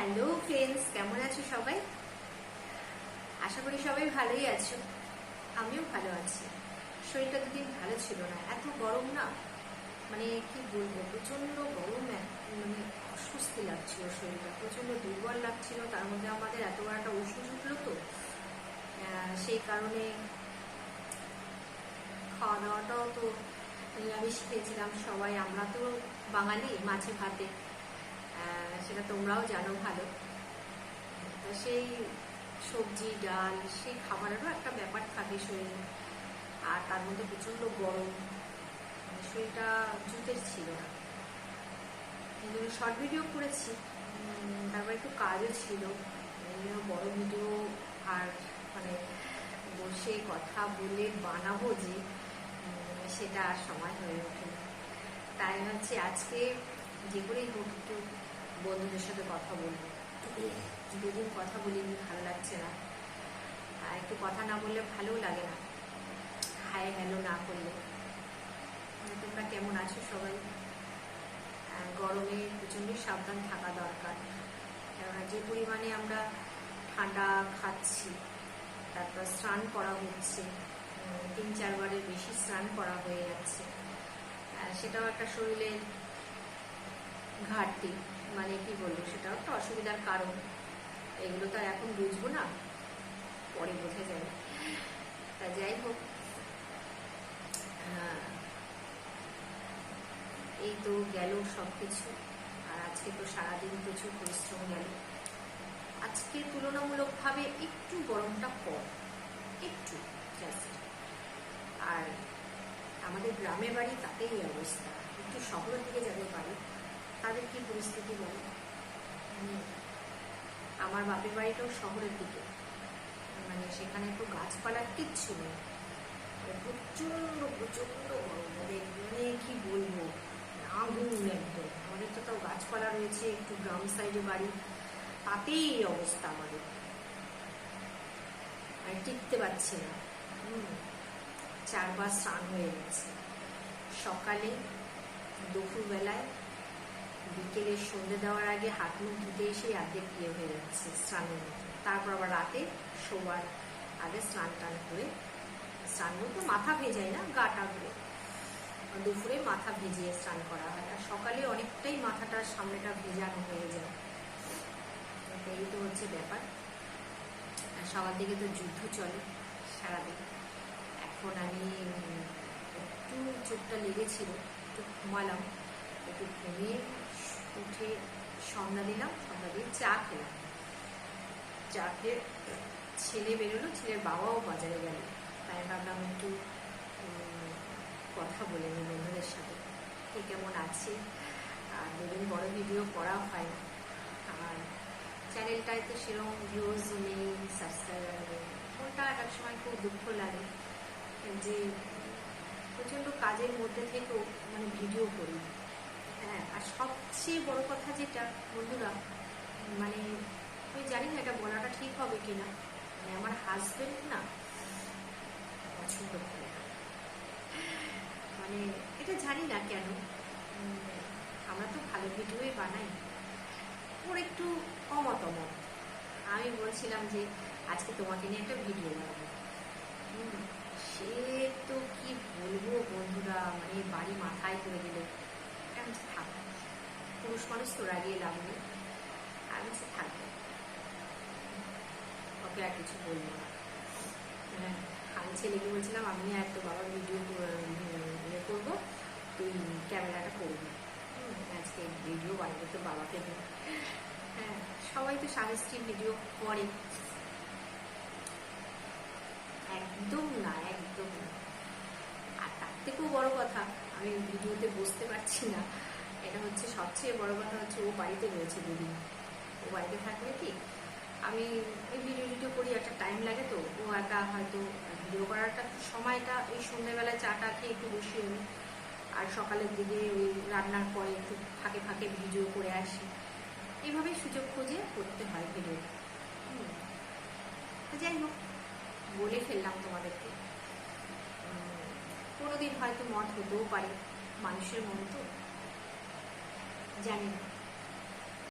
Hello friends, কেমন আছো সবাই? আশা করি সবাই ভালোই আছো। আমিও ভালো আছি। শরীরটা দুদিন ভালো ছিল না, এত গরম না, মানে কি বলবো, প্রচন্ড গরম, মানে অস্বস্তি লাগছিল, শরীরটা প্রচন্ড দুর্বল লাগছিল। তার মধ্যে আমাদের এত বড় একটা ওষুধ উঠলো তো, সেই কারণে খাওয়া দাওয়াটাও তো নিরামিষ খেয়েছিলাম সবাই। আমরা তো বাঙালি, মাছে ভাতে, সেটা তোমরাও জানো ভালো। তো সেই সবজি ডাল, সেই খাবারেরও একটা ব্যাপার থাকে শরীরে, আর তার মধ্যে প্রচণ্ড গরম, মানে শরীরটা জুতের ছিল না। এই জন্য শর্ট ভিডিও করেছি, তারপর একটু কাজও ছিল, বড় ভিডিও আর মানে বসে কথা বলে বানাবো যে, সেটা আর সময় হয়ে ওঠে না। তাই হচ্ছে আজকে যে করেই হোক একটু বন্ধুদের সাথে কথা বলবো। দুদিন কথা বলিনি, ভালো লাগছে না, আর একটু কথা না বললে ভালোও লাগে না, হাই হ্যালো না করলে। তোমরা কেমন আছো সবাই? গরমে প্রচণ্ডই সাবধান থাকা দরকার, কেননা যে পরিমাণে আমরা ঠান্ডা খাচ্ছি, তারপর স্নান করা হচ্ছে, 3-4 বারের বেশি স্নান করা হয়ে যাচ্ছে, সেটাও একটা শরীরের ঘাটতি, মানে কি বলবো, সেটাও একটা অসুবিধার কারণ। এগুলো তো আর এখন বুঝবো না, পরে বোঝা যাবে। তা যাই হোক, এই তো গেল সব কিছু। আর আজকে তো সারাদিন প্রচুর পরিশ্রম গেল। আজকে তুলনামূলকভাবে একটু গরমটা কম, একটু জাস্ট। আর আমাদের গ্রামের বাড়ি তাতেই অবস্থা, একটু শহরের দিকে যাদের বাড়ি তাদের কি পরিস্থিতি বলে। আমার বাপের বাড়িটাও শহরের দিকে, মানে সেখানে তো গাছপালা কিচ্ছু নেই, প্রচন্ড প্রচন্ড গরম, মানে কি বলবো, আগুন একদম। আমাদের তো তাও গাছপালা রয়েছে, একটু গ্রাম সাইডে বাড়ি, তাতেই এই অবস্থা আমাদের, মানে টিকতে পারছি না। 4 বার স্নান হয়ে গেছে, সকালে, দুপুরবেলায়, বিকেলে, সন্ধ্যে দেওয়ার আগে হাত মুখ ধুতে এসে অর্ধেক ইয়ে হয়ে যাচ্ছে স্নানের মতো। তারপর আবার রাতে শোবার আগে স্নান টান করে, স্নান বলতে মাথা ভেজাই না, গাটা ধুয়ে, দুপুরে মাথা ভিজিয়ে স্নান করা হয়, আর সকালে অনেকটাই মাথাটার সামনেটা ভেজানো হয়ে যায়। এই তো হচ্ছে ব্যাপার। আর সকাল থেকে তো যুদ্ধ চলে সারাদিন। এখন আমি একটু চোখটা লেগেছিল, একটু ঘুমালাম, একটু ঘুমিয়ে উঠে সন্ধ্যা দিলাম, সন্ধ্যা দিয়ে চা খেলাম। চা খেয়ে ছেলে বেরোলো, ছেলের বাবাও বাজারে গেল, তাই ভাবলাম একটু কথা বলে নিই বন্ধুদের সাথে, কে কেমন আছে। আর দুদিন বড় ভিডিও করা হয় না, আর চ্যানেলটায় তো সেরকম ভিউজ নেই, সাবস্ক্রাইবার নেই। কোনটা এক সময় খুব দুঃখ লাগে যে প্রচণ্ড কাজের মধ্যে থেকেও মানে ভিডিও করি। হ্যাঁ, আর সবচেয়ে বড় কথা যেটা বন্ধুরা, মানে আমি জানি না এটা বলাটা ঠিক হবে কিনা, মানে আমার হাজবেন্ড না পছন্দ করে না, মানে এটা জানি না কেন। আমরা তো ভালো ভিডিওই বানাই, ওর একটু অমতামত। আমি বলছিলাম যে আজকে তোমাকে নিয়ে একটা ভিডিও বানাবো, সে তো কি বলবো বন্ধুরা, মানে বাড়ি মাথায় করে দিল। আমি থাক, পুরুষ মানুষ তো রাগিয়ে লাভ নেই, আমি থাকবো, ওকে আর কিছু বলবো না। আমি ছেলেকে বলছিলাম আমি আর তো বাবার ভিডিও ইয়ে করবো, তুই ক্যামেরাটা করবি, আজকে ভিডিও বানাবো তো বাবাকে দিয়ে। হ্যাঁ, সবাই তো স্বামী স্ত্রীর ভিডিও করে, একদম না, একদম না। আর তার থেকেও বড় কথা, আমি ভিডিওতে বসতে পারছি না, এটা হচ্ছে সবচেয়ে বড় কথা, হচ্ছে ও বাড়িতে রয়েছে দুদিন। ও বাড়িতে থাকলে কি আমি ওই ভিডিও করি, একটা টাইম লাগে, তো ও একা হয়তো ভিডিও করার একটা সময়টা ওই সন্ধ্যাবেলায় চাটা খেয়ে একটু বসিয়ে নিই, আর সকালের দিকে ওই রান্নার পরে একটু ফাঁকে ফাঁকে ভিডিও করে আসি, এইভাবেই সুযোগ খুঁজে করতে হয় ভিডিও। যাই হোক, বলে ফেললাম তোমাদেরকে, কোনোদিন হয়তো মত হতেও পারে, মানুষের মন তো, জানি না।